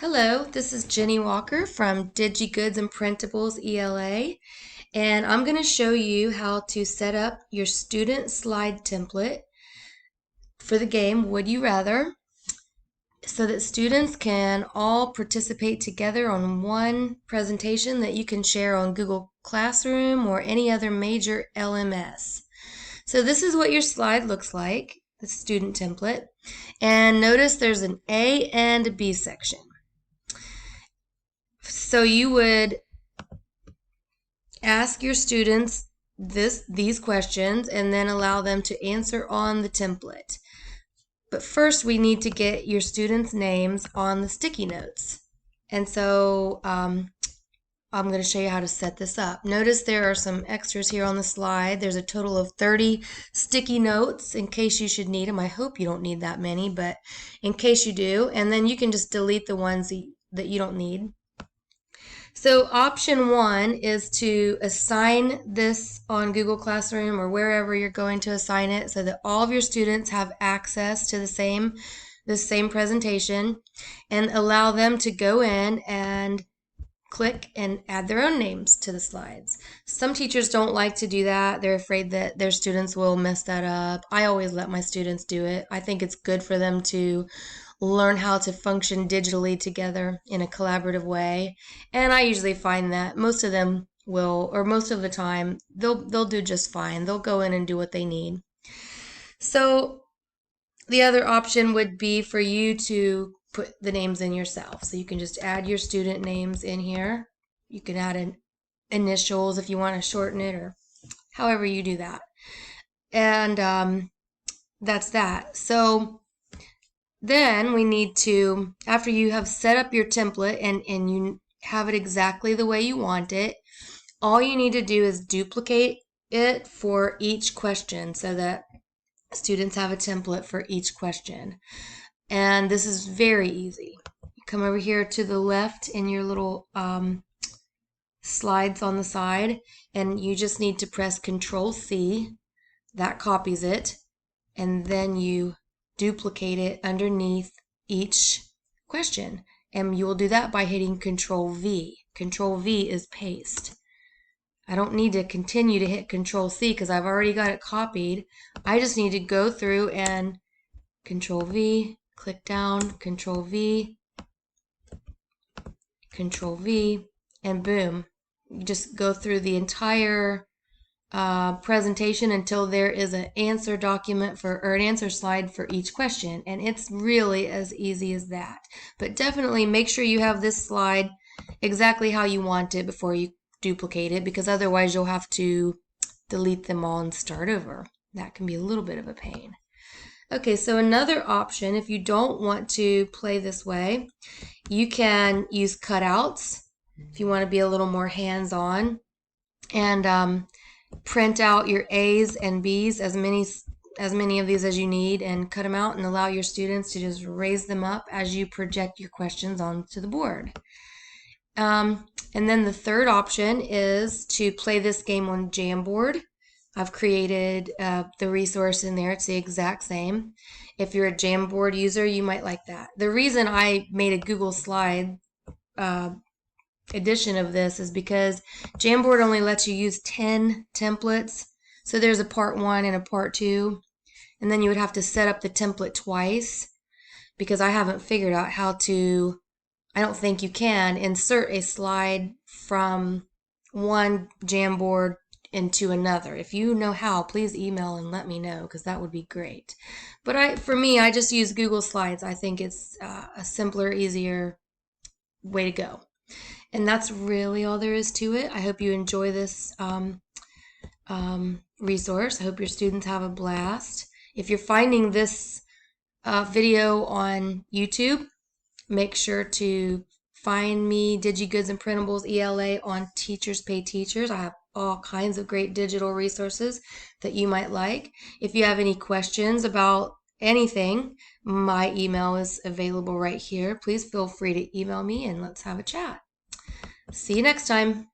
Hello, this is Jenny Walker from DigiGoods and Printables ELA, and I'm going to show you how to set up your student slide template for the game Would You Rather so that students can all participate together on one presentation that you can share on Google Classroom or any other major LMS. So this is what your slide looks like, the student template, and notice there's an A and a B section. So you would ask your students these questions and then allow them to answer on the template. But first we need to get your students' names on the sticky notes. And so I'm going to show you how to set this up. Notice there are some extras here on the slide. There's a total of 30 sticky notes in case you should need them. I hope you don't need that many, but in case you do, and then you can just delete the ones that you don't need. So option one is to assign this on Google Classroom or wherever you're going to assign it so that all of your students have access to the same presentation, and allow them to go in and click and add their own names to the slides. Some teachers don't like to do that. They're afraid that their students will mess that up. I always let my students do it. I think it's good for them to learn how to function digitally together in a collaborative way. And I usually find that most of them will, or most of the time, they'll do just fine. They'll go in and do what they need. So the other option would be for you to put the names in yourself. So you can just add your student names in here. You can add initials if you want to shorten it, or however you do that. And that's that. So then we need to, after you have set up your template and you have it exactly the way you want it, all you need to do is duplicate it for each question so that students have a template for each question. And this is very easy. You come over here to the left in your little slides on the side, and you just need to press Control-C. That copies it, and then you duplicate it underneath each question. And you will do that by hitting Control-V. Control-V is paste. I don't need to continue to hit Control-C because I've already got it copied. I just need to go through and Control-V, click down, Control-V, Control-V, and boom. You just go through the entire presentation until there is an answer document or an answer slide for each question. And it's really as easy as that. But definitely make sure you have this slide exactly how you want it before you duplicate it, because otherwise you'll have to delete them all and start over. That can be a little bit of a pain. Okay, so another option, if you don't want to play this way, you can use cutouts if you want to be a little more hands-on, and print out your A's and B's, as many of these as you need, and cut them out and allow your students to just raise them up as you project your questions onto the board. And then the third option is to play this game on Jamboard. I've created the resource in there. It's the exact same. If you're a Jamboard user, you might like that. The reason I made a Google Slide edition of this is because Jamboard only lets you use 10 templates. So there's a part 1 and a part 2. And then you would have to set up the template twice, because I haven't figured out how to, I don't think you can insert a slide from one Jamboard into another. If you know how, please email and let me know, because that would be great. But for me, I just use Google Slides. I think it's a simpler, easier way to go. And that's really all there is to it. I hope you enjoy this resource. I hope your students have a blast. If you're finding this video on YouTube, make sure to find me, DigiGoods and Printables ELA, on Teachers Pay Teachers. I have all kinds of great digital resources that you might like. If you have any questions about anything, my email is available right here. Please feel free to email me and let's have a chat. See you next time.